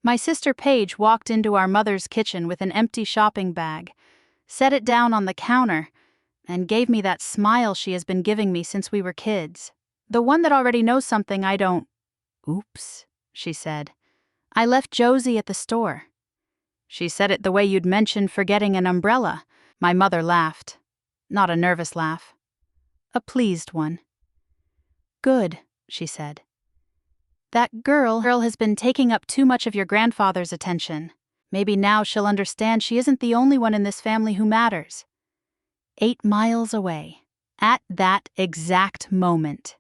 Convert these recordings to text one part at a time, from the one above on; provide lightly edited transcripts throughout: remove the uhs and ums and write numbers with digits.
My sister Paige walked into our mother's kitchen with an empty shopping bag, set it down on the counter, and gave me that smile she has been giving me since we were kids. The one that already knows something I don't. Oops, she said. I left Josie at the store. She said it the way you'd mentioned forgetting an umbrella. My mother laughed. Not a nervous laugh. A pleased one. Good, she said. That girl has been taking up too much of your grandfather's attention. Maybe now she'll understand she isn't the only one in this family who matters. 8 miles away, at that exact moment,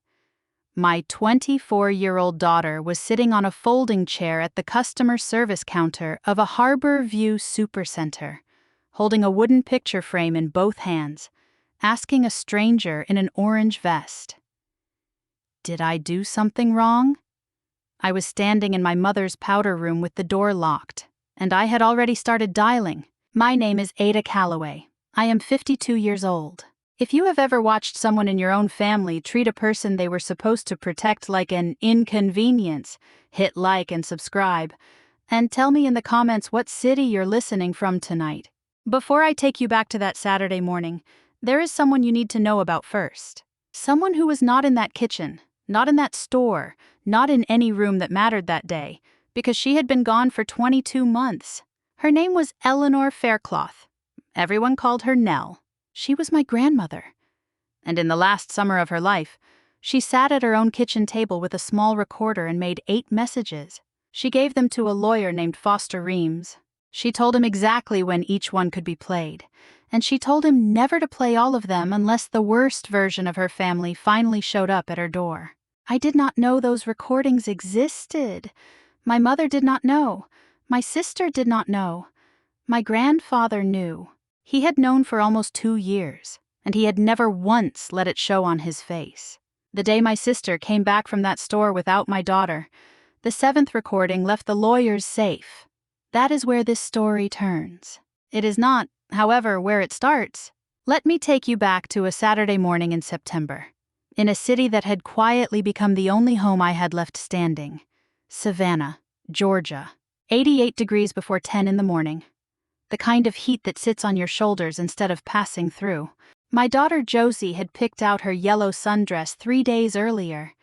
my 24-year-old daughter was sitting on a folding chair at the customer service counter of a Harbor View supercenter, holding a wooden picture frame in both hands, asking a stranger in an orange vest. Did I do something wrong? I was standing in my mother's powder room with the door locked, and I had already started dialing. My name is Ada Calloway. I am 52 years old. If you have ever watched someone in your own family treat a person they were supposed to protect like an inconvenience, hit like and subscribe, and tell me in the comments what city you're listening from tonight. Before I take you back to that Saturday morning, there is someone you need to know about first. Someone who was not in that kitchen, not in that store, not in any room that mattered that day, because she had been gone for 22 months. Her name was Eleanor Faircloth. Everyone called her Nell. She was my grandmother. And in the last summer of her life, she sat at her own kitchen table with a small recorder and made 8 messages. She gave them to a lawyer named Foster Reams. She told him exactly when each one could be played, and she told him never to play all of them unless the worst version of her family finally showed up at her door. I did not know those recordings existed. My mother did not know. My sister did not know. My grandfather knew. He had known for almost 2 years, and he had never once let it show on his face. The day my sister came back from that store without my daughter, the 7th recording left the lawyer's safe. That is where this story turns. It is not, however, where it starts. Let me take you back to a Saturday morning in September, in a city that had quietly become the only home I had left standing. Savannah, Georgia. 88 degrees before 10 in the morning. The kind of heat that sits on your shoulders instead of passing through. My daughter Josie had picked out her yellow sundress 3 days earlier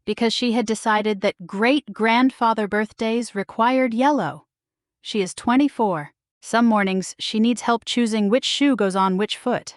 because she had decided that great-grandfather birthdays required yellow. She is 24. Some mornings she needs help choosing which shoe goes on which foot.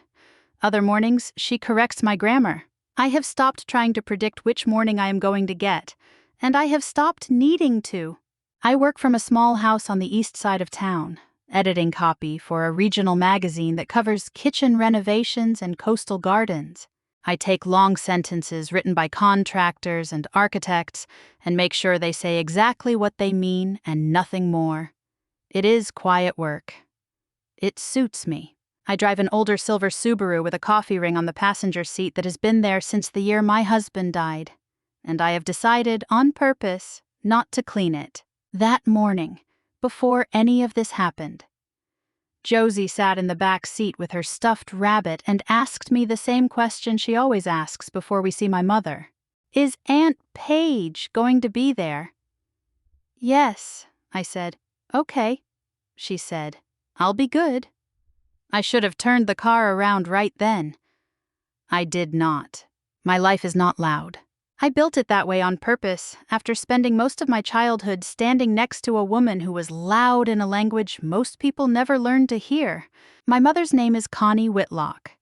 Other mornings she corrects my grammar. I have stopped trying to predict which morning I am going to get, and I have stopped needing to. I work from a small house on the east side of town, editing copy for a regional magazine that covers kitchen renovations and coastal gardens. I take long sentences written by contractors and architects and make sure they say exactly what they mean and nothing more. It is quiet work. It suits me. I drive an older silver Subaru with a coffee ring on the passenger seat that has been there since the year my husband died, and I have decided, on purpose, not to clean it. That morning, before any of this happened, Josie sat in the back seat with her stuffed rabbit and asked me the same question she always asks before we see my mother. Is Aunt Paige going to be there? Yes, I said. Okay, she said. I'll be good. I should have turned the car around right then. I did not. My life is not loud. I built it that way on purpose after spending most of my childhood standing next to a woman who was loud in a language most people never learned to hear. My mother's name is Connie Whitlock,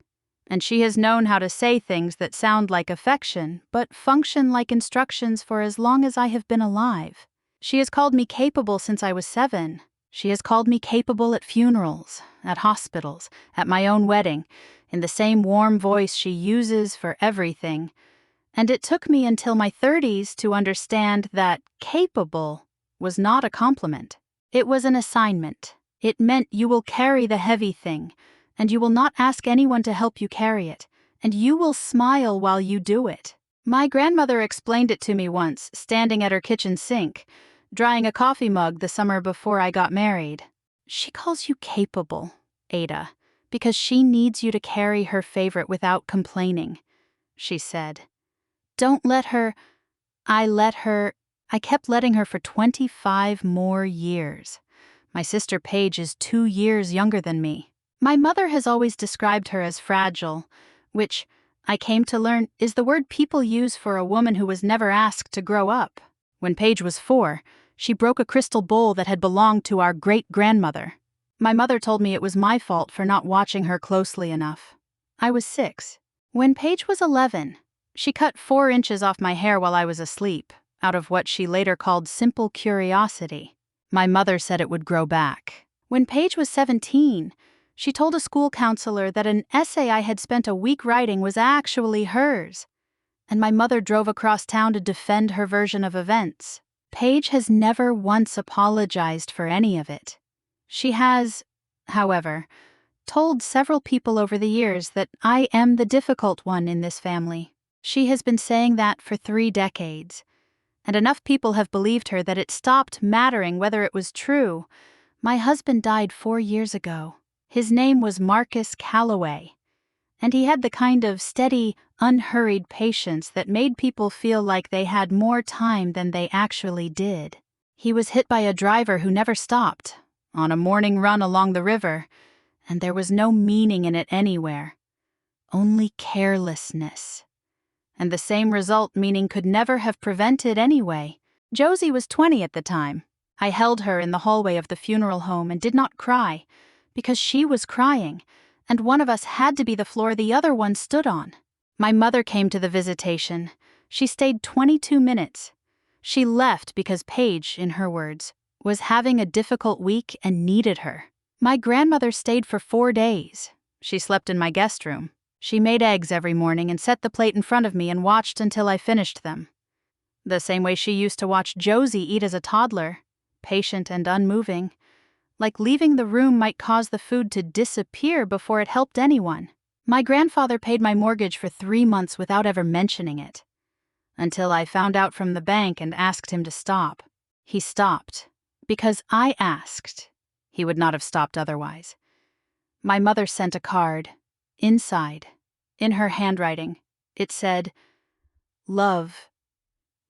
and she has known how to say things that sound like affection but function like instructions for as long as I have been alive. She has called me capable since I was 7. She has called me capable at funerals, at hospitals, at my own wedding, in the same warm voice she uses for everything. And it took me until my 30s to understand that capable was not a compliment. It was an assignment. It meant you will carry the heavy thing, and you will not ask anyone to help you carry it, and you will smile while you do it. My grandmother explained it to me once, standing at her kitchen sink, drying a coffee mug the summer before I got married. She calls you capable, Ada, because she needs you to carry her favorite without complaining, she said. Don't let her. I let her. I kept letting her for 25 more years. My sister Paige is 2 years younger than me. My mother has always described her as fragile, which, I came to learn, is the word people use for a woman who was never asked to grow up. When Paige was 4, she broke a crystal bowl that had belonged to our great-grandmother. My mother told me it was my fault for not watching her closely enough. I was 6. When Paige was 11, she cut 4 inches off my hair while I was asleep, out of what she later called simple curiosity. My mother said it would grow back. When Paige was 17, she told a school counselor that an essay I had spent a week writing was actually hers, and my mother drove across town to defend her version of events. Paige has never once apologized for any of it. She has, however, told several people over the years that I am the difficult one in this family. She has been saying that for 3 decades, and enough people have believed her that it stopped mattering whether it was true. My husband died 4 years ago. His name was Marcus Calloway, and he had the kind of steady, unhurried patience that made people feel like they had more time than they actually did. He was hit by a driver who never stopped, on a morning run along the river, and there was no meaning in it anywhere, only carelessness. And the same result meaning could never have prevented anyway. Josie was 20 at the time. I held her in the hallway of the funeral home and did not cry, because she was crying, and one of us had to be the floor the other one stood on. My mother came to the visitation. She stayed 22 minutes. She left because Paige, in her words, was having a difficult week and needed her. My grandmother stayed for 4 days. She slept in my guest room. She made eggs every morning and set the plate in front of me and watched until I finished them. The same way she used to watch Josie eat as a toddler, patient and unmoving, like leaving the room might cause the food to disappear before it helped anyone. My grandfather paid my mortgage for 3 months without ever mentioning it, until I found out from the bank and asked him to stop. He stopped, because I asked. He would not have stopped otherwise. My mother sent a card. Inside, in her handwriting, it said, "Love,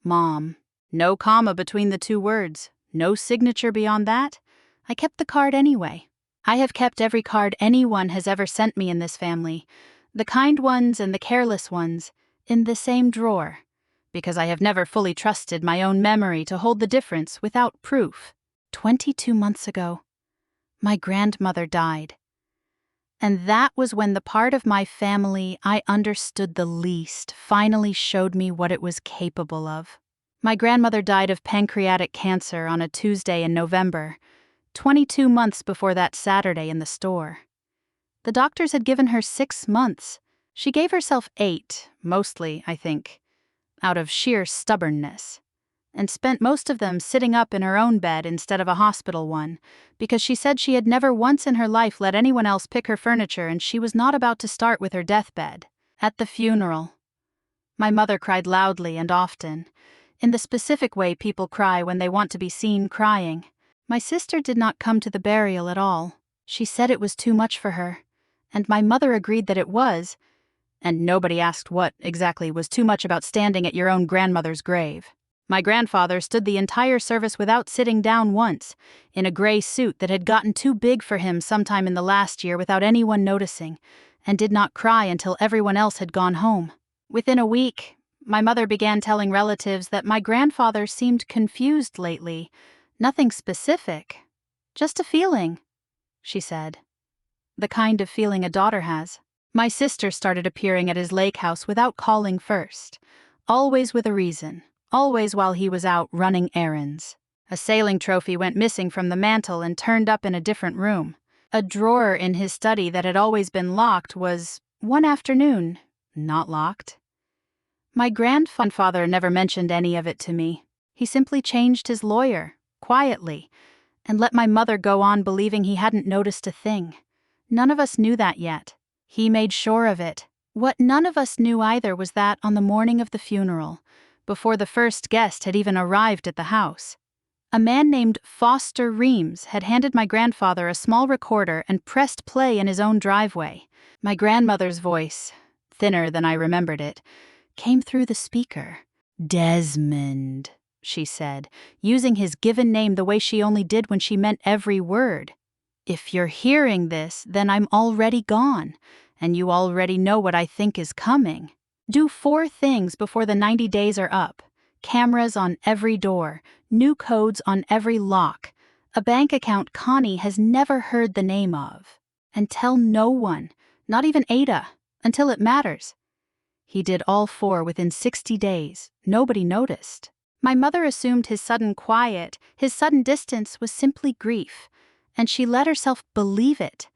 Mom." No comma between the 2 words, no signature beyond that. I kept the card anyway. I have kept every card anyone has ever sent me in this family, the kind ones and the careless ones, in the same drawer, because I have never fully trusted my own memory to hold the difference without proof. 22 months ago, my grandmother died. And that was when the part of my family I understood the least finally showed me what it was capable of. My grandmother died of pancreatic cancer on a Tuesday in November, 22 months before that Saturday in the store. The doctors had given her 6 months. She gave herself 8, mostly, I think, out of sheer stubbornness, and spent most of them sitting up in her own bed instead of a hospital one, because she said she had never once in her life let anyone else pick her furniture and she was not about to start with her deathbed. At the funeral, my mother cried loudly and often, in the specific way people cry when they want to be seen crying. My sister did not come to the burial at all. She said it was too much for her, and my mother agreed that it was, and nobody asked what exactly was too much about standing at your own grandmother's grave. My grandfather stood the entire service without sitting down once, in a gray suit that had gotten too big for him sometime in the last year without anyone noticing, and did not cry until everyone else had gone home. Within a week, my mother began telling relatives that my grandfather seemed confused lately. Nothing specific, just a feeling, she said. The kind of feeling a daughter has. My sister started appearing at his lake house without calling first, always with a reason. Always while he was out running errands. A sailing trophy went missing from the mantel and turned up in a different room. A drawer in his study that had always been locked was, one afternoon, not locked. My grandfather never mentioned any of it to me. He simply changed his lawyer, quietly, and let my mother go on believing he hadn't noticed a thing. None of us knew that yet. He made sure of it. What none of us knew either was that on the morning of the funeral, before the first guest had even arrived at the house, a man named Foster Reams had handed my grandfather a small recorder and pressed play in his own driveway. My grandmother's voice, thinner than I remembered it, came through the speaker. "Desmond," she said, using his given name the way she only did when she meant every word. If you're hearing this, then I'm already gone, and you already know what I think is coming. Do 4 things before the 90 days are up. Cameras on every door, new codes on every lock, a bank account Connie has never heard the name of. And tell no one, not even Ada, until it matters. He did all 4 within 60 days. Nobody noticed. My mother assumed his sudden quiet, his sudden distance was simply grief, and she let herself believe it,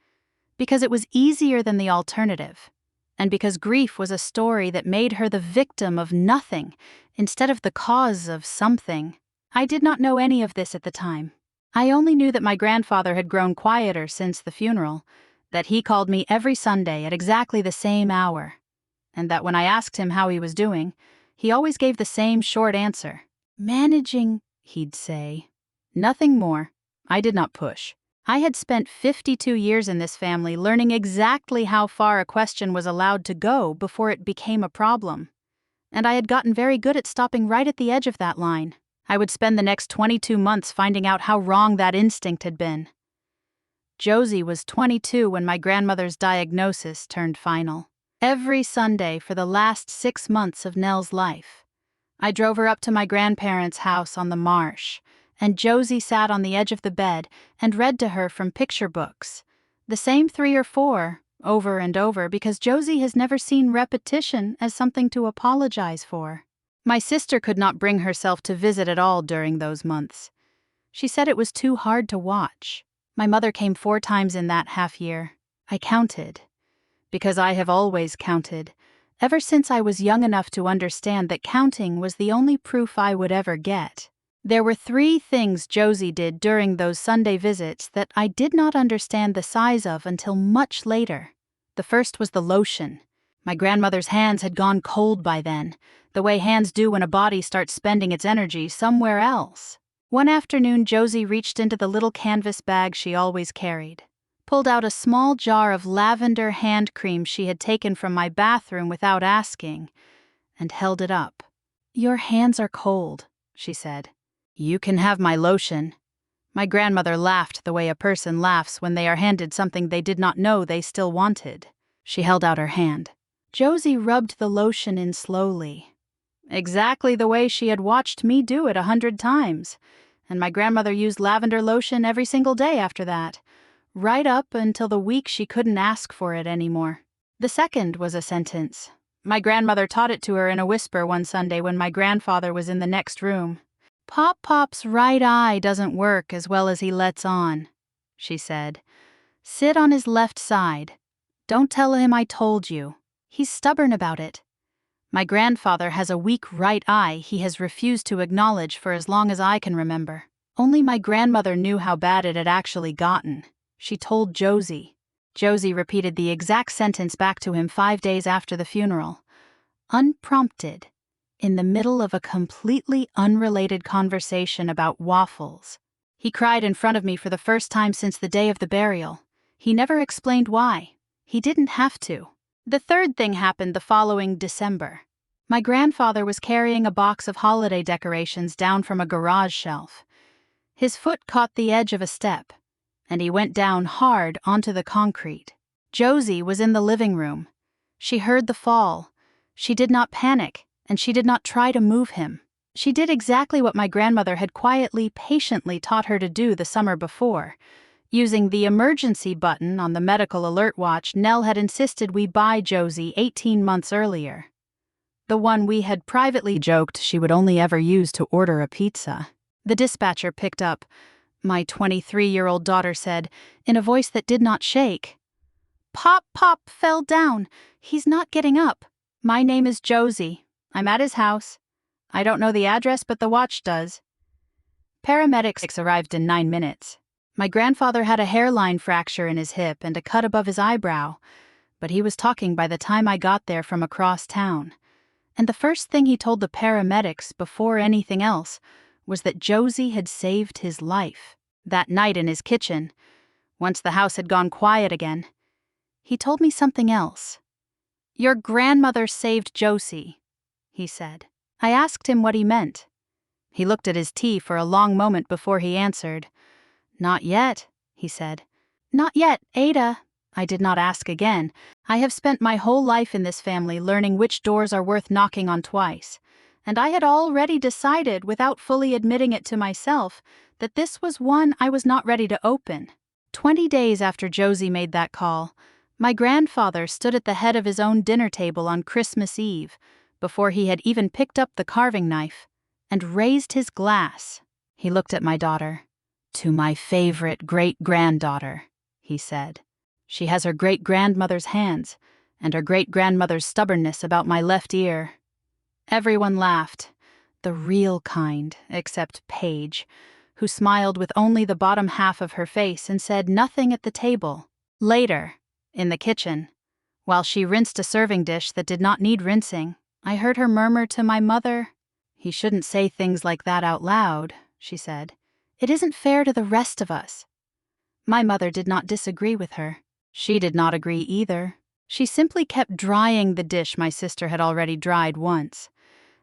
because it was easier than the alternative, and because grief was a story that made her the victim of nothing instead of the cause of something. I did not know any of this at the time. I only knew that my grandfather had grown quieter since the funeral, that he called me every Sunday at exactly the same hour, and that when I asked him how he was doing, he always gave the same short answer. Managing, he'd say. Nothing more. I did not push. I had spent 52 years in this family learning exactly how far a question was allowed to go before it became a problem. And I had gotten very good at stopping right at the edge of that line. I would spend the next 22 months finding out how wrong that instinct had been. Josie was 22 when my grandmother's diagnosis turned final. Every Sunday for the last 6 months of Nell's life, I drove her up to my grandparents' house on the marsh, and Josie sat on the edge of the bed and read to her from picture books, the same 3 or 4, over and over, because Josie has never seen repetition as something to apologize for. My sister could not bring herself to visit at all during those months. She said it was too hard to watch. My mother came 4 times in that half year. I counted, because I have always counted, ever since I was young enough to understand that counting was the only proof I would ever get. There were 3 things Josie did during those Sunday visits that I did not understand the size of until much later. The first was the lotion. My grandmother's hands had gone cold by then, the way hands do when a body starts spending its energy somewhere else. One afternoon, Josie reached into the little canvas bag she always carried, pulled out a small jar of lavender hand cream she had taken from my bathroom without asking, and held it up. "Your hands are cold," she said. "You can have my lotion." My grandmother laughed the way a person laughs when they are handed something they did not know they still wanted. She held out her hand. Josie rubbed the lotion in slowly, exactly the way she had watched me do it 100 times, and my grandmother used lavender lotion every single day after that, right up until the week she couldn't ask for it anymore. The second was a sentence. My grandmother taught it to her in a whisper one Sunday when my grandfather was in the next room. "Pop-Pop's right eye doesn't work as well as he lets on," she said. "Sit on his left side. Don't tell him I told you. He's stubborn about it. My grandfather has a weak right eye he has refused to acknowledge for as long as I can remember." Only my grandmother knew how bad it had actually gotten. She told Josie. Josie repeated the exact sentence back to him 5 days after the funeral, unprompted, in the middle of a completely unrelated conversation about waffles. He cried in front of me for the first time since the day of the burial. He never explained why. He didn't have to. The third thing happened the following December. My grandfather was carrying a box of holiday decorations down from a garage shelf. His foot caught the edge of a step, and he went down hard onto the concrete. Josie was in the living room. She heard the fall. She did not panic, and she did not try to move him. She did exactly what my grandmother had quietly, patiently taught her to do the summer before, using the emergency button on the medical alert watch Nell had insisted we buy Josie 18 months earlier. The one we had privately joked she would only ever use to order a pizza. The dispatcher picked up. My 23-year-old daughter said, in a voice that did not shake, "Pop fell down. He's not getting up. My name is Josie. I'm at his house. I don't know the address, but the watch does." Paramedics arrived in 9 minutes. My grandfather had a hairline fracture in his hip and a cut above his eyebrow, but he was talking by the time I got there from across town. And the first thing he told the paramedics before anything else was that Josie had saved his life. That night in his kitchen, once the house had gone quiet again, he told me something else. "Your grandmother saved Josie," he said. I asked him what he meant. He looked at his tea for a long moment before he answered. "Not yet," he said. "Not yet, Ada." I did not ask again. I have spent my whole life in this family learning which doors are worth knocking on twice, and I had already decided, without fully admitting it to myself, that this was one I was not ready to open. 20 days after Josie made that call, my grandfather stood at the head of his own dinner table on Christmas Eve, before he had even picked up the carving knife, and raised his glass. He looked at my daughter. "To my favorite great-granddaughter," he said. "She has her great-grandmother's hands, and her great-grandmother's stubbornness about my left ear." Everyone laughed, the real kind, except Paige, who smiled with only the bottom half of her face and said nothing at the table. Later, in the kitchen, while she rinsed a serving dish that did not need rinsing, I heard her murmur to my mother. "He shouldn't say things like that out loud," she said. "It isn't fair to the rest of us." My mother did not disagree with her. She did not agree either. She simply kept drying the dish my sister had already dried once,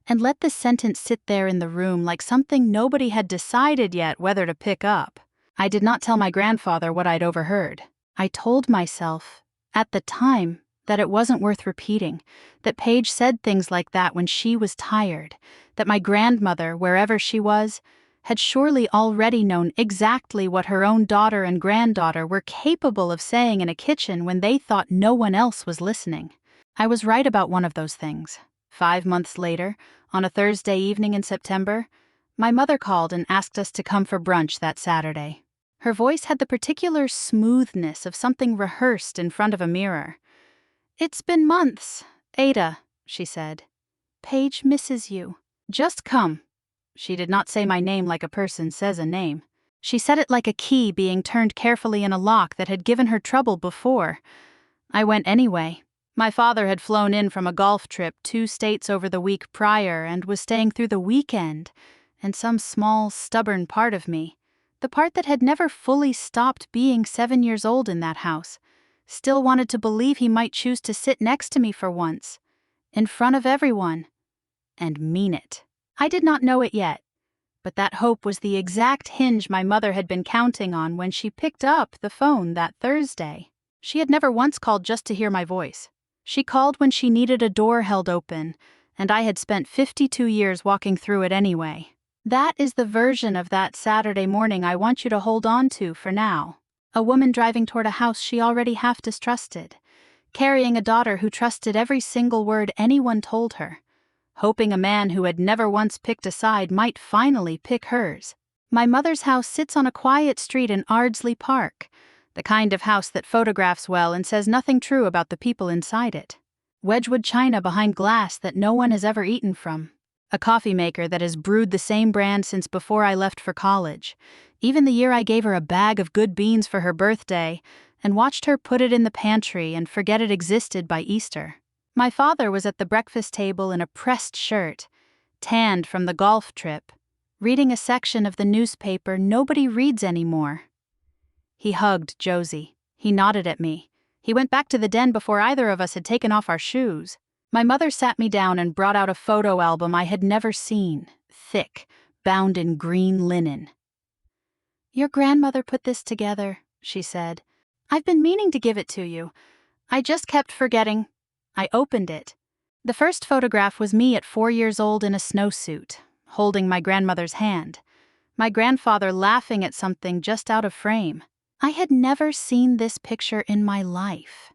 and let the sentence sit there in the room like something nobody had decided yet whether to pick up. I did not tell my grandfather what I'd overheard. I told myself, at the time, that it wasn't worth repeating, that Paige said things like that when she was tired, that my grandmother, wherever she was, had surely already known exactly what her own daughter and granddaughter were capable of saying in a kitchen when they thought no one else was listening. I was right about one of those things. 5 months later, on a Thursday evening in September, my mother called and asked us to come for brunch that Saturday. Her voice had the particular smoothness of something rehearsed in front of a mirror. "It's been months, Ada," she said. "Paige misses you. Just come." She did not say my name like a person says a name. She said it like a key being turned carefully in a lock that had given her trouble before. I went anyway. My father had flown in from a golf trip 2 states over the week prior and was staying through the weekend, and some small, stubborn part of me, the part that had never fully stopped being 7 years old in that house, still wanted to believe he might choose to sit next to me for once, in front of everyone, and mean it. I did not know it yet, but that hope was the exact hinge my mother had been counting on when she picked up the phone that Thursday. She had never once called just to hear my voice. She called when she needed a door held open, and I had spent 52 years walking through it anyway. That is the version of that Saturday morning I want you to hold on to for now. A woman driving toward a house she already half distrusted, carrying a daughter who trusted every single word anyone told her, hoping a man who had never once picked a side might finally pick hers. My mother's house sits on a quiet street in Ardsley Park, the kind of house that photographs well and says nothing true about the people inside it. Wedgwood china behind glass that no one has ever eaten from. A coffee maker that has brewed the same brand since before I left for college, even the year I gave her a bag of good beans for her birthday and watched her put it in the pantry and forget it existed by Easter. My father was at the breakfast table in a pressed shirt, tanned from the golf trip, reading a section of the newspaper nobody reads anymore. He hugged Josie. He nodded at me. He went back to the den before either of us had taken off our shoes. My mother sat me down and brought out a photo album I had never seen, thick, bound in green linen. "Your grandmother put this together," she said. "I've been meaning to give it to you. I just kept forgetting." I opened it. The first photograph was me at 4 years old in a snowsuit, holding my grandmother's hand. My grandfather laughing at something just out of frame. I had never seen this picture in my life,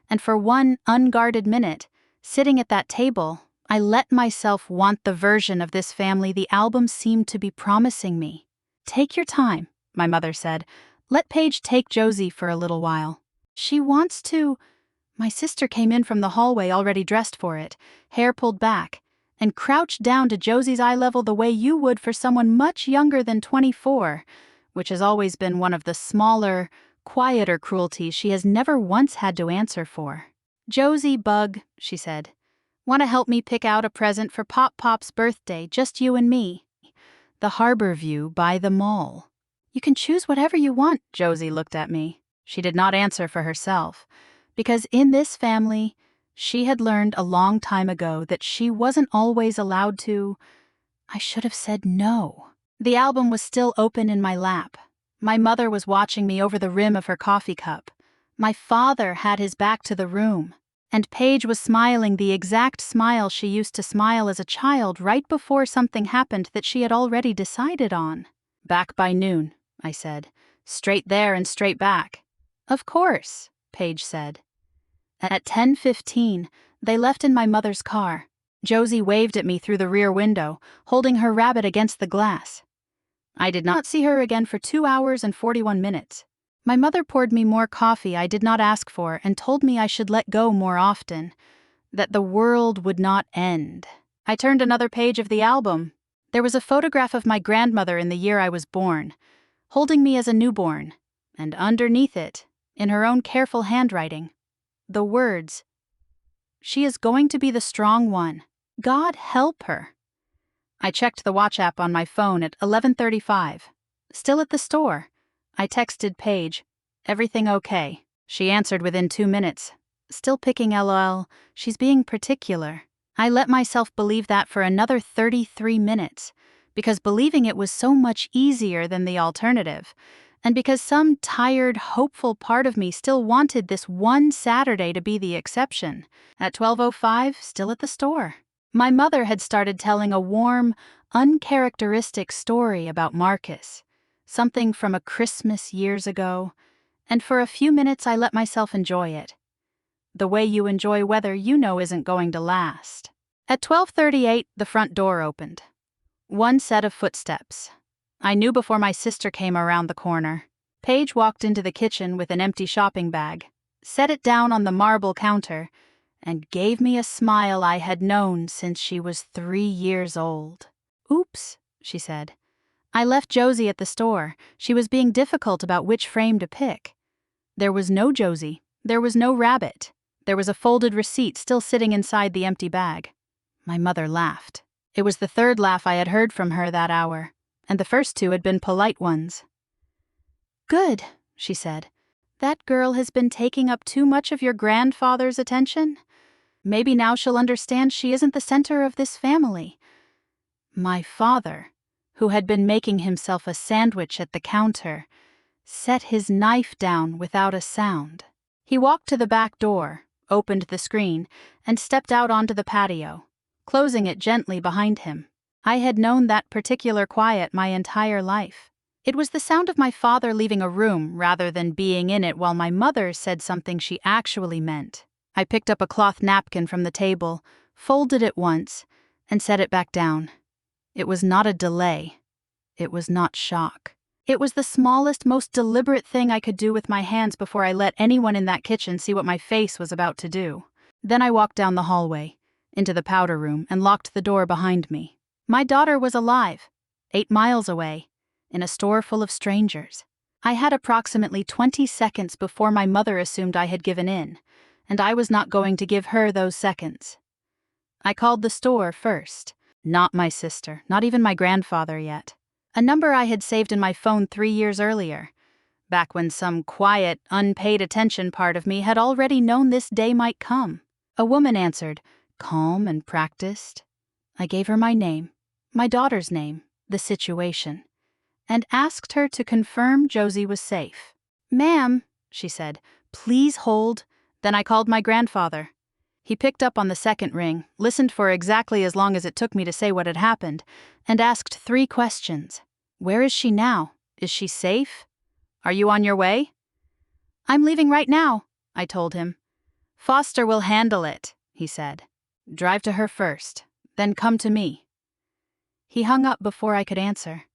and for one unguarded minute, sitting at that table, I let myself want the version of this family the album seemed to be promising me. "Take your time," my mother said. "Let Paige take Josie for a little while. She wants to—" My sister came in from the hallway already dressed for it, hair pulled back, and crouched down to Josie's eye level the way you would for someone much younger than 24, which has always been one of the smaller, quieter cruelties she has never once had to answer for. "Josie, bug," she said. "Want to help me pick out a present for Pop's birthday, just you and me? The harbor view by the mall." "You can choose whatever you want," Josie looked at me. She did not answer for herself, because in this family, she had learned a long time ago that she wasn't always allowed to I should have said no. The album was still open in my lap. My mother was watching me over the rim of her coffee cup. My father had his back to the room. And Paige was smiling the exact smile she used to smile as a child right before something happened that she had already decided on. Back by noon, I said. Straight there and straight back. Of course, Paige said. At 10:15, they left in my mother's car. Josie waved at me through the rear window, holding her rabbit against the glass. I did not see her again for 2 hours and 41 minutes. My mother poured me more coffee I did not ask for and told me I should let go more often, that the world would not end. I turned another page of the album. There was a photograph of my grandmother in the year I was born, holding me as a newborn, and underneath it, in her own careful handwriting, the words, "She is going to be the strong one. God help her." I checked the watch app on my phone at 11:35. Still at the store. I texted Paige, "Everything okay?" She answered within 2 minutes. "Still picking LOL, she's being particular." I let myself believe that for another 33 minutes, because believing it was so much easier than the alternative, and because some tired, hopeful part of me still wanted this one Saturday to be the exception. At 12:05, still at the store. My mother had started telling a warm, uncharacteristic story about Marcus, something from a Christmas years ago, and for a few minutes I let myself enjoy it. The way you enjoy weather you know isn't going to last. At 12:38, the front door opened. One set of footsteps. I knew before my sister came around the corner. Paige walked into the kitchen with an empty shopping bag, set it down on the marble counter, and gave me a smile I had known since she was 3 years old. "Oops," she said. "I left Josie at the store. She was being difficult about which frame to pick." There was no Josie. There was no rabbit. There was a folded receipt still sitting inside the empty bag. My mother laughed. It was the third laugh I had heard from her that hour, and the first 2 had been polite ones. "Good," she said. "That girl has been taking up too much of your grandfather's attention. Maybe now she'll understand she isn't the center of this family." My father, who had been making himself a sandwich at the counter, set his knife down without a sound. He walked to the back door, opened the screen, and stepped out onto the patio, closing it gently behind him. I had known that particular quiet my entire life. It was the sound of my father leaving a room rather than being in it while my mother said something she actually meant. I picked up a cloth napkin from the table, folded it once, and set it back down. It was not a delay. It was not shock. It was the smallest, most deliberate thing I could do with my hands before I let anyone in that kitchen see what my face was about to do. Then I walked down the hallway, into the powder room, and locked the door behind me. My daughter was alive, 8 miles away, in a store full of strangers. I had approximately 20 seconds before my mother assumed I had given in, and I was not going to give her those seconds. I called the store first. Not my sister, not even my grandfather yet. A number I had saved in my phone 3 years earlier, back when some quiet, unpaid attention part of me had already known this day might come. A woman answered, calm and practiced. I gave her my name, my daughter's name, the situation, and asked her to confirm Josie was safe. "Ma'am," she said, "please hold." Then I called my grandfather. He picked up on the second ring, listened for exactly as long as it took me to say what had happened, and asked 3 questions. "Where is she now? Is she safe? Are you on your way?" "I'm leaving right now," I told him. "Foster will handle it," he said. "Drive to her first, then come to me." He hung up before I could answer.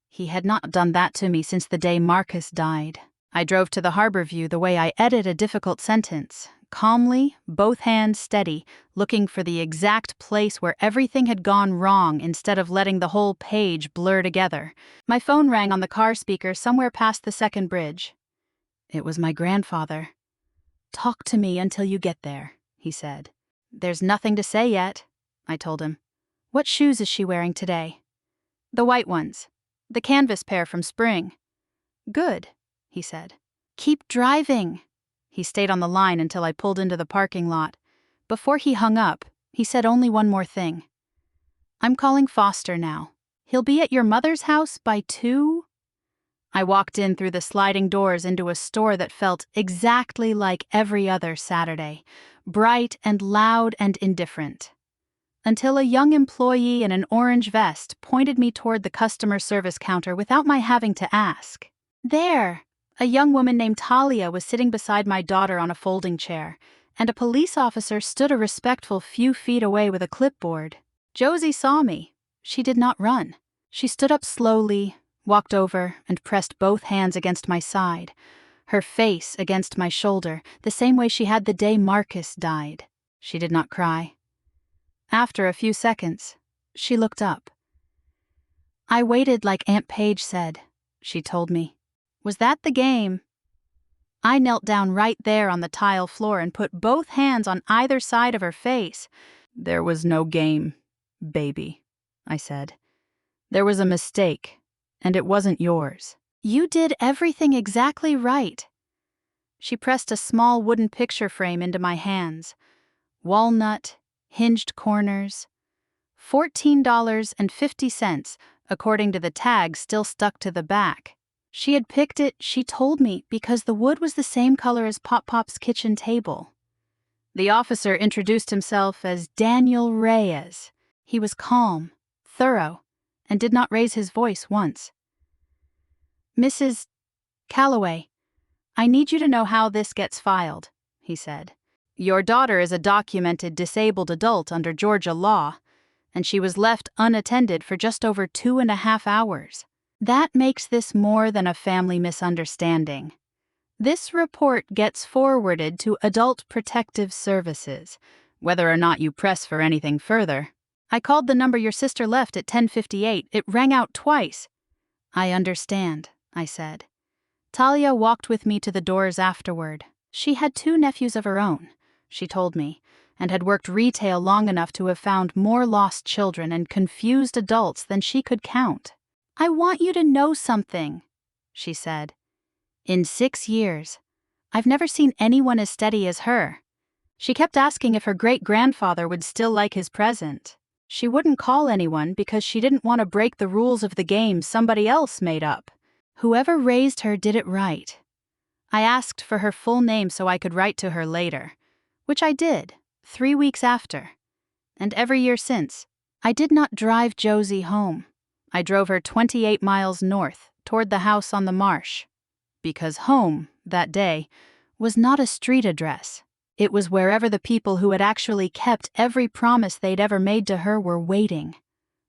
He had not done that to me since the day Marcus died. I drove to the harbor view the way I edit a difficult sentence, calmly, both hands steady, looking for the exact place where everything had gone wrong instead of letting the whole page blur together. My phone rang on the car speaker somewhere past the second bridge. It was my grandfather. "Talk to me until you get there," he said. "There's nothing to say yet," I told him. "What shoes is she wearing today?" "The white ones. The canvas pair from spring." "Good," he said. "Keep driving." He stayed on the line until I pulled into the parking lot. Before he hung up, he said only one more thing. I'm calling Foster now. He'll be at your mother's house by 2? I walked in through the sliding doors into a store that felt exactly like every other Saturday, bright and loud and indifferent. Until a young employee in an orange vest pointed me toward the customer service counter without my having to ask. There! A young woman named Talia was sitting beside my daughter on a folding chair, and a police officer stood a respectful few feet away with a clipboard. Josie saw me. She did not run. She stood up slowly, walked over, and pressed both hands against my side, her face against my shoulder, the same way she had the day Marcus died. She did not cry. After a few seconds, she looked up. I waited like Aunt Paige said, she told me. Was that the game? I knelt down right there on the tile floor and put both hands on either side of her face. There was no game, baby, I said. There was a mistake, and it wasn't yours. You did everything exactly right. She pressed a small wooden picture frame into my hands. Walnut, hinged corners. $14.50, according to the tag still stuck to the back. She had picked it, she told me, because the wood was the same color as Pop-Pop's kitchen table. The officer introduced himself as Daniel Reyes. He was calm, thorough, and did not raise his voice once. Mrs. Calloway, I need you to know how this gets filed, he said. Your daughter is a documented disabled adult under Georgia law, and she was left unattended for just over 2.5 hours. That makes this more than a family misunderstanding. This report gets forwarded to Adult Protective Services, whether or not you press for anything further. I called the number your sister left at 10:58. It rang out twice. I understand, I said. Talia walked with me to the doors afterward. She had 2 nephews of her own, she told me, and had worked retail long enough to have found more lost children and confused adults than she could count. I want you to know something, she said. In 6 years, I've never seen anyone as steady as her. She kept asking if her great-grandfather would still like his present. She wouldn't call anyone because she didn't want to break the rules of the game somebody else made up. Whoever raised her did it right. I asked for her full name so I could write to her later, which I did, 3 weeks after. And every year since, I did not drive Josie home. I drove her 28 miles north, toward the house on the marsh. Because home, that day, was not a street address. It was wherever the people who had actually kept every promise they'd ever made to her were waiting.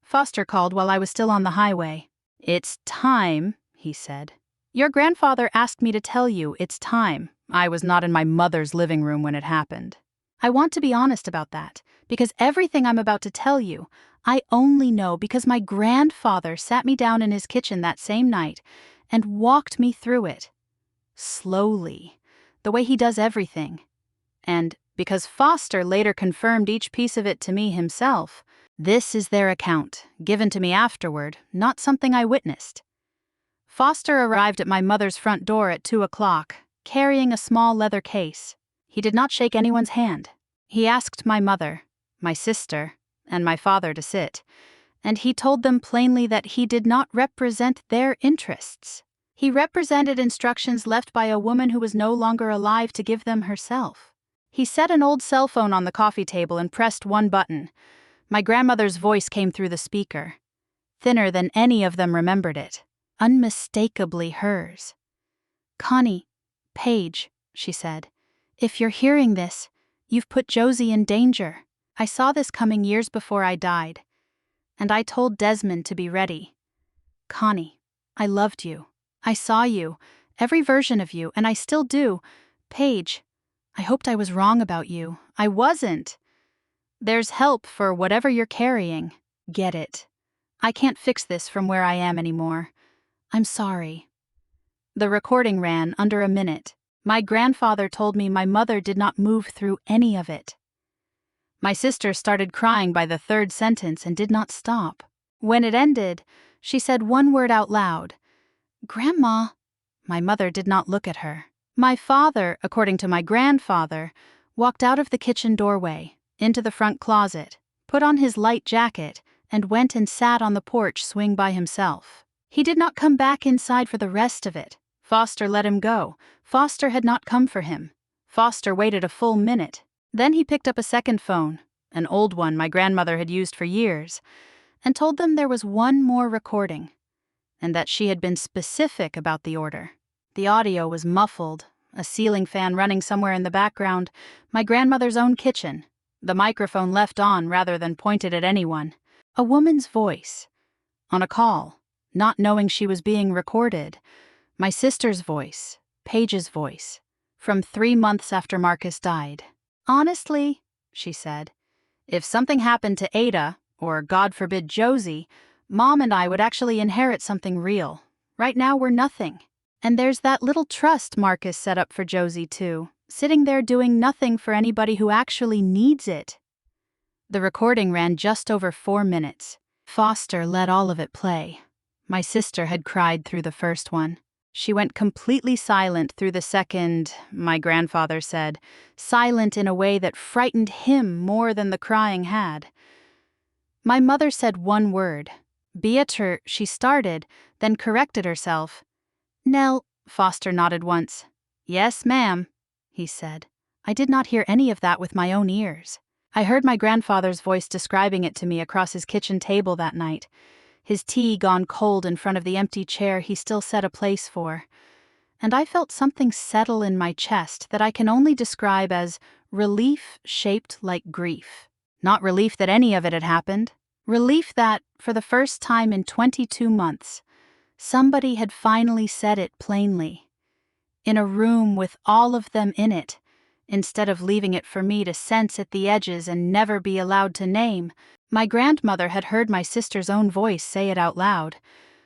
Foster called while I was still on the highway. It's time, he said. Your grandfather asked me to tell you it's time. I was not in my mother's living room when it happened. I want to be honest about that, because everything I'm about to tell you, I only know because my grandfather sat me down in his kitchen that same night and walked me through it. Slowly, the way he does everything. And because Foster later confirmed each piece of it to me himself, this is their account, given to me afterward, not something I witnessed. Foster arrived at my mother's front door at 2 o'clock, carrying a small leather case. He did not shake anyone's hand. He asked my mother, my sister, and my father to sit, and he told them plainly that he did not represent their interests. He represented instructions left by a woman who was no longer alive to give them herself. He set an old cell phone on the coffee table and pressed one button. My grandmother's voice came through the speaker, thinner than any of them remembered it, unmistakably hers. Connie, Paige, she said, if you're hearing this, you've put Josie in danger. I saw this coming years before I died, and I told Desmond to be ready. Connie, I loved you. I saw you, every version of you, and I still do. Paige, I hoped I was wrong about you. I wasn't. There's help for whatever you're carrying. Get it. I can't fix this from where I am anymore. I'm sorry. The recording ran under a minute. My grandfather told me my mother did not move through any of it. My sister started crying by the 3rd sentence and did not stop. When it ended, she said one word out loud. Grandma. My mother did not look at her. My father, according to my grandfather, walked out of the kitchen doorway, into the front closet, put on his light jacket, and went and sat on the porch swing by himself. He did not come back inside for the rest of it. Foster let him go. Foster had not come for him. Foster waited a full minute. Then he picked up a second phone, an old one my grandmother had used for years, and told them there was one more recording, and that she had been specific about the order. The audio was muffled, a ceiling fan running somewhere in the background, my grandmother's own kitchen, the microphone left on rather than pointed at anyone. A woman's voice. On a call, not knowing she was being recorded. My sister's voice, Paige's voice, from 3 months after Marcus died. "Honestly," she said, "if something happened to Ada, or God forbid Josie, Mom and I would actually inherit something real. Right now we're nothing. And there's that little trust Marcus set up for Josie too, sitting there doing nothing for anybody who actually needs it." The recording ran just over 4 minutes. Foster let all of it play. My sister had cried through the first one. She went completely silent through the second, my grandfather said, silent in a way that frightened him more than the crying had. My mother said one word. Beatrice, she started, then corrected herself. "Nell," Foster nodded once. "Yes, ma'am," he said. I did not hear any of that with my own ears. I heard my grandfather's voice describing it to me across his kitchen table that night, his tea gone cold in front of the empty chair he still set a place for. And I felt something settle in my chest that I can only describe as relief shaped like grief. Not relief that any of it had happened. Relief that, for the first time in 22 months, somebody had finally said it plainly. In a room with all of them in it, instead of leaving it for me to sense at the edges and never be allowed to name, my grandmother had heard my sister's own voice say it out loud,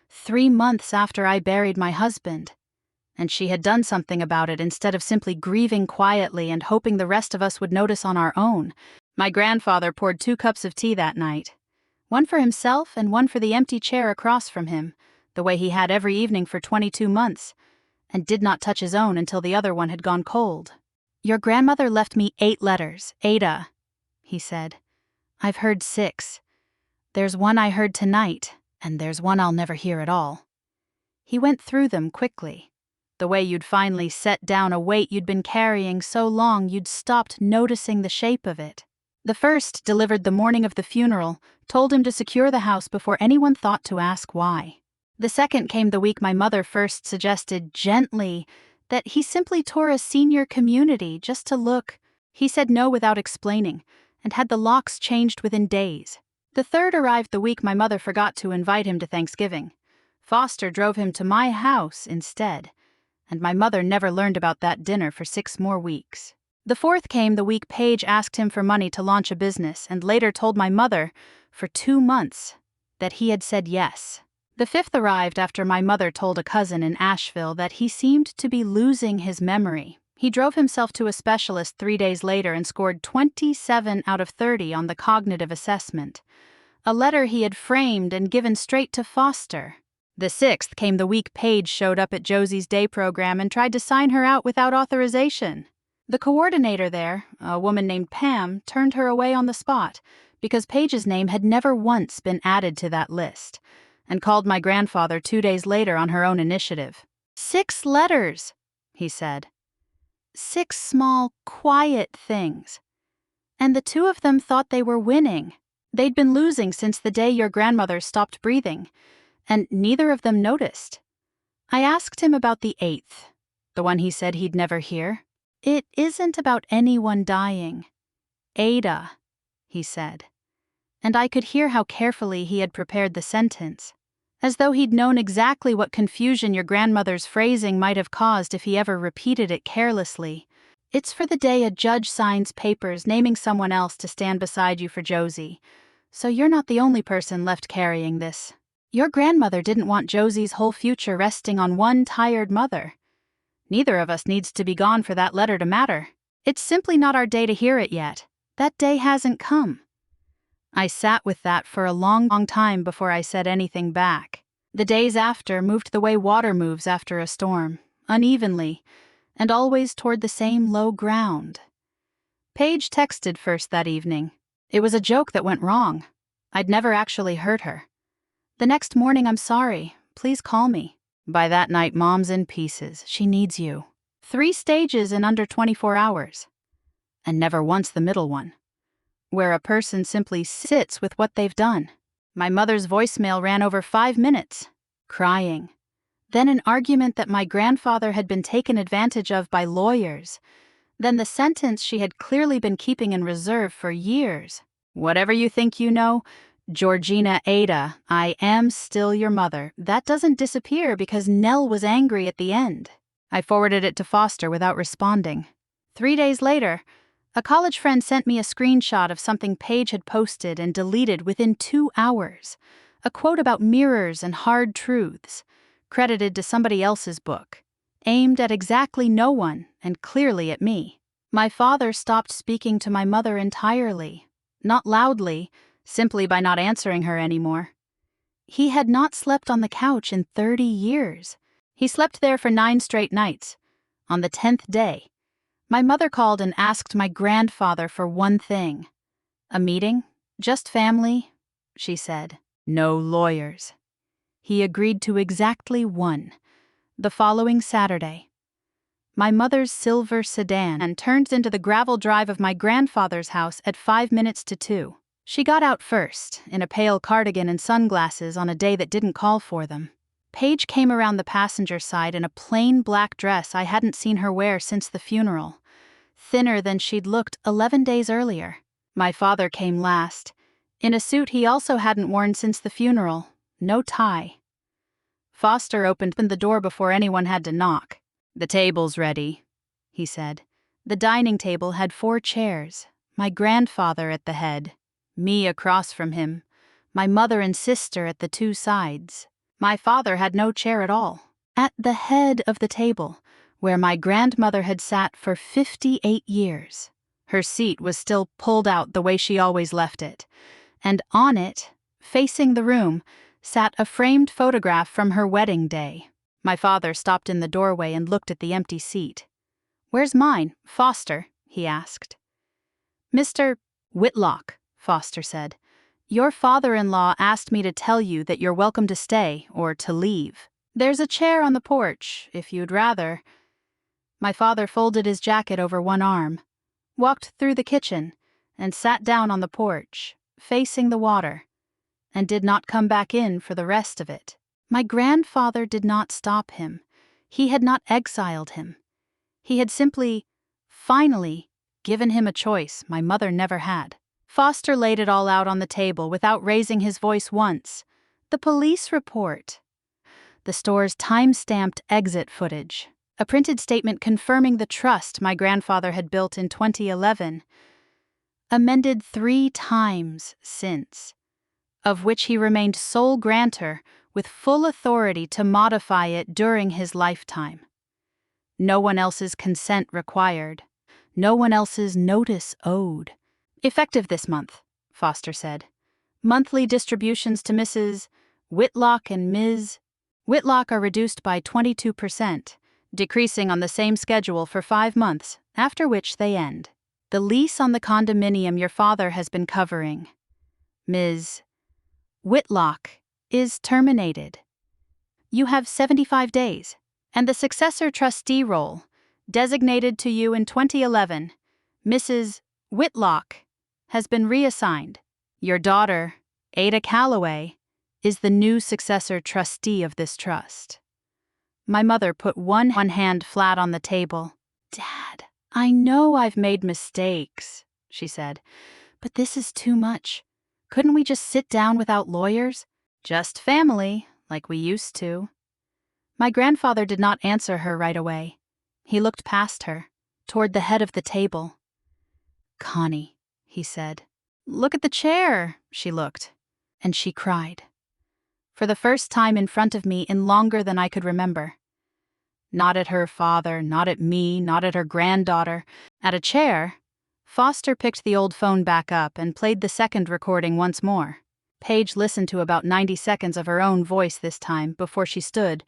3 months after I buried my husband. And she had done something about it instead of simply grieving quietly and hoping the rest of us would notice on our own. My grandfather poured 2 cups of tea that night, one for himself and one for the empty chair across from him, the way he had every evening for 22 months, and did not touch his own until the other one had gone cold. "Your grandmother left me 8 letters, Ada," he said. "I've heard 6. There's one I heard tonight, and there's one I'll never hear at all." He went through them quickly, the way you'd finally set down a weight you'd been carrying so long you'd stopped noticing the shape of it. The first, delivered the morning of the funeral, told him to secure the house before anyone thought to ask why. The second came the week my mother first suggested, gently, that he simply tour a senior community just to look. He said no without explaining, and had the locks changed within days. The third arrived the week my mother forgot to invite him to Thanksgiving. Foster drove him to my house instead, and my mother never learned about that dinner for 6 more weeks. The fourth came the week Paige asked him for money to launch a business and later told my mother, for 2 months, that he had said yes. The fifth arrived after my mother told a cousin in Asheville that he seemed to be losing his memory. He drove himself to a specialist 3 days later and scored 27 out of 30 on the cognitive assessment, a letter he had framed and given straight to Foster. The sixth came the week Paige showed up at Josie's day program and tried to sign her out without authorization. The coordinator there, a woman named Pam, turned her away on the spot because Paige's name had never once been added to that list, and called my grandfather 2 days later on her own initiative. 6 letters, he said. 6 small, quiet things. And the 2 of them thought they were winning. They'd been losing since the day your grandmother stopped breathing, and neither of them noticed. I asked him about the 8th, the one he said he'd never hear. "It isn't about anyone dying. Ada," he said. And I could hear how carefully he had prepared the sentence, as though he'd known exactly what confusion your grandmother's phrasing might have caused if he ever repeated it carelessly. "It's for the day a judge signs papers naming someone else to stand beside you for Josie, so you're not the only person left carrying this. Your grandmother didn't want Josie's whole future resting on one tired mother. Neither of us needs to be gone for that letter to matter. It's simply not our day to hear it yet. That day hasn't come." I sat with that for a long time before I said anything back. The days after moved the way water moves after a storm, unevenly, and always toward the same low ground. Paige texted first that evening. It was a joke that went wrong. I'd never actually hurt her. The next morning, I'm sorry. Please call me. By that night, Mom's in pieces. She needs you. 3 stages in under 24 hours. And never once the middle one, where a person simply sits with what they've done. My mother's voicemail ran over 5 minutes, crying. Then an argument that my grandfather had been taken advantage of by lawyers. Then the sentence she had clearly been keeping in reserve for years. Whatever you think you know, Georgina Ada, I am still your mother. That doesn't disappear because Nell was angry at the end. I forwarded it to Foster without responding. 3 days later, a college friend sent me a screenshot of something Paige had posted and deleted within 2 hours. A quote about mirrors and hard truths, credited to somebody else's book, aimed at exactly no one and clearly at me. My father stopped speaking to my mother entirely, not loudly, simply by not answering her anymore. He had not slept on the couch in 30 years. He slept there for 9 straight nights. On the 10th day, my mother called and asked my grandfather for one thing. A meeting? Just family? She said. No lawyers. He agreed to exactly one. The following Saturday, my mother's silver sedan turned into the gravel drive of my grandfather's house at 5 minutes to 2. She got out first, in a pale cardigan and sunglasses on a day that didn't call for them. Paige came around the passenger side in a plain black dress I hadn't seen her wear since the funeral, thinner than she'd looked 11 days earlier. My father came last, in a suit he also hadn't worn since the funeral, no tie. Foster opened the door before anyone had to knock. The table's ready, he said. The dining table had 4 chairs, my grandfather at the head, me across from him, my mother and sister at the 2 sides. My father had no chair at all. At the head of the table, where my grandmother had sat for 58 years, her seat was still pulled out the way she always left it, and on it, facing the room, sat a framed photograph from her wedding day. My father stopped in the doorway and looked at the empty seat. "Where's mine, Foster?" he asked. "Mr. Whitlock," Foster said. "Your father-in-law asked me to tell you that you're welcome to stay or to leave. There's a chair on the porch, if you'd rather." My father folded his jacket over one arm, walked through the kitchen, and sat down on the porch, facing the water, and did not come back in for the rest of it. My grandfather did not stop him. He had not exiled him. He had simply, finally, given him a choice my mother never had. Foster laid it all out on the table without raising his voice once. The police report, the store's time-stamped exit footage, a printed statement confirming the trust my grandfather had built in 2011, amended 3 times since, of which he remained sole grantor with full authority to modify it during his lifetime. No one else's consent required. No one else's notice owed. Effective this month, Foster said. Monthly distributions to Mrs. Whitlock and Ms. Whitlock are reduced by 22%, decreasing on the same schedule for 5 months, after which they end. The lease on the condominium your father has been covering, Ms. Whitlock, is terminated. You have 75 days, and the successor trustee role, designated to you in 2011, Mrs. Whitlock, has been reassigned. Your daughter, Ada Calloway, is the new successor trustee of this trust. My mother put one hand flat on the table. "Dad, I know I've made mistakes," she said, "but this is too much. Couldn't we just sit down without lawyers? Just family, like we used to." My grandfather did not answer her right away. He looked past her, toward the head of the table. "Connie," he said. "Look at the chair," she looked, and she cried. For the first time in front of me in longer than I could remember. Not at her father, not at me, not at her granddaughter. At a chair. Foster picked the old phone back up and played the second recording once more. Paige listened to about 90 seconds of her own voice this time before she stood,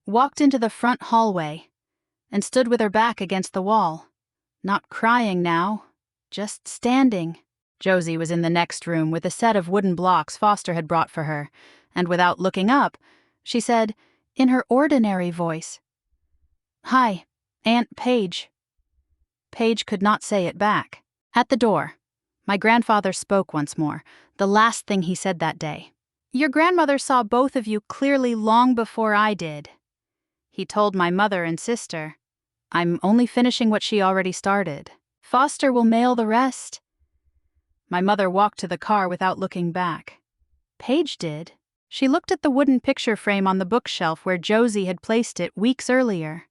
walked into the front hallway, and stood with her back against the wall. Not crying now, just standing, Josie was in the next room with a set of wooden blocks Foster had brought for her, and without looking up, she said, in her ordinary voice, "Hi, Aunt Paige." Paige could not say it back. At the door, my grandfather spoke once more, the last thing he said that day. "Your grandmother saw both of you clearly long before I did." He told my mother and sister, "I'm only finishing what she already started. Foster will mail the rest." My mother walked to the car without looking back. Paige did. She looked at the wooden picture frame on the bookshelf where Josie had placed it weeks earlier.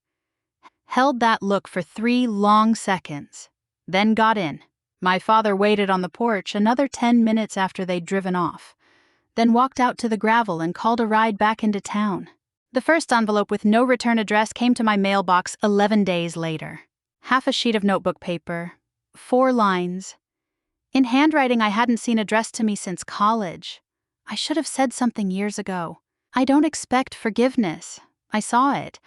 Held that look for 3 long seconds. Then got in. My father waited on the porch another 10 minutes after they'd driven off. Then walked out to the gravel and called a ride back into town. The first envelope with no return address came to my mailbox 11 days later. Half a sheet of notebook paper. 4 lines. In handwriting I hadn't seen addressed to me since college. I should have said something years ago. "I don't expect forgiveness. I saw it.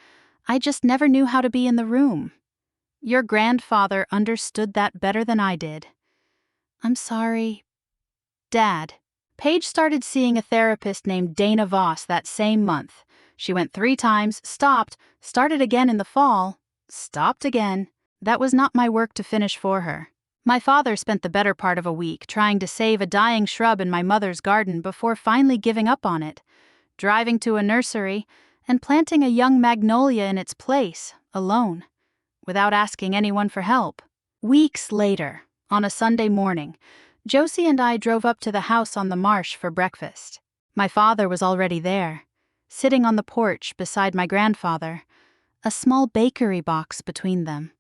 I just never knew how to be in the room. Your grandfather understood that better than I did. I'm sorry. Dad." Paige started seeing a therapist named Dana Voss that same month. She went 3 times, stopped, started again in the fall, stopped again. That was not my work to finish for her. My father spent the better part of a week trying to save a dying shrub in my mother's garden before finally giving up on it, driving to a nursery and planting a young magnolia in its place, alone, without asking anyone for help. Weeks later, on a Sunday morning, Josie and I drove up to the house on the marsh for breakfast. My father was already there, sitting on the porch beside my grandfather, a small bakery box between them.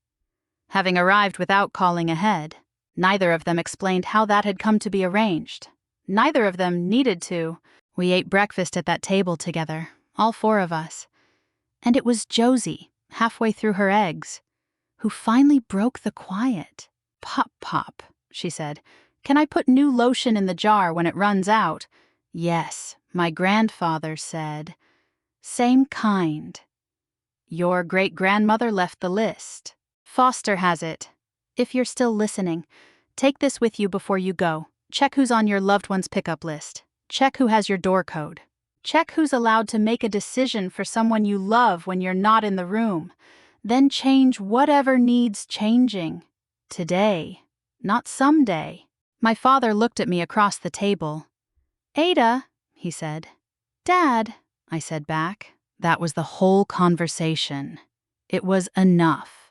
Having arrived without calling ahead, neither of them explained how that had come to be arranged. Neither of them needed to. We ate breakfast at that table together, all 4 of us. And it was Josie, halfway through her eggs, who finally broke the quiet. "Pop, Pop," she said. "Can I put new lotion in the jar when it runs out?" "Yes," my grandfather said. "Same kind." Your great-grandmother left the list. Foster has it. If you're still listening, take this with you before you go. Check who's on your loved one's pickup list. Check who has your door code. Check who's allowed to make a decision for someone you love when you're not in the room. Then change whatever needs changing. Today, not someday. My father looked at me across the table. "Ada," he said. "Dad," I said back. That was the whole conversation. It was enough.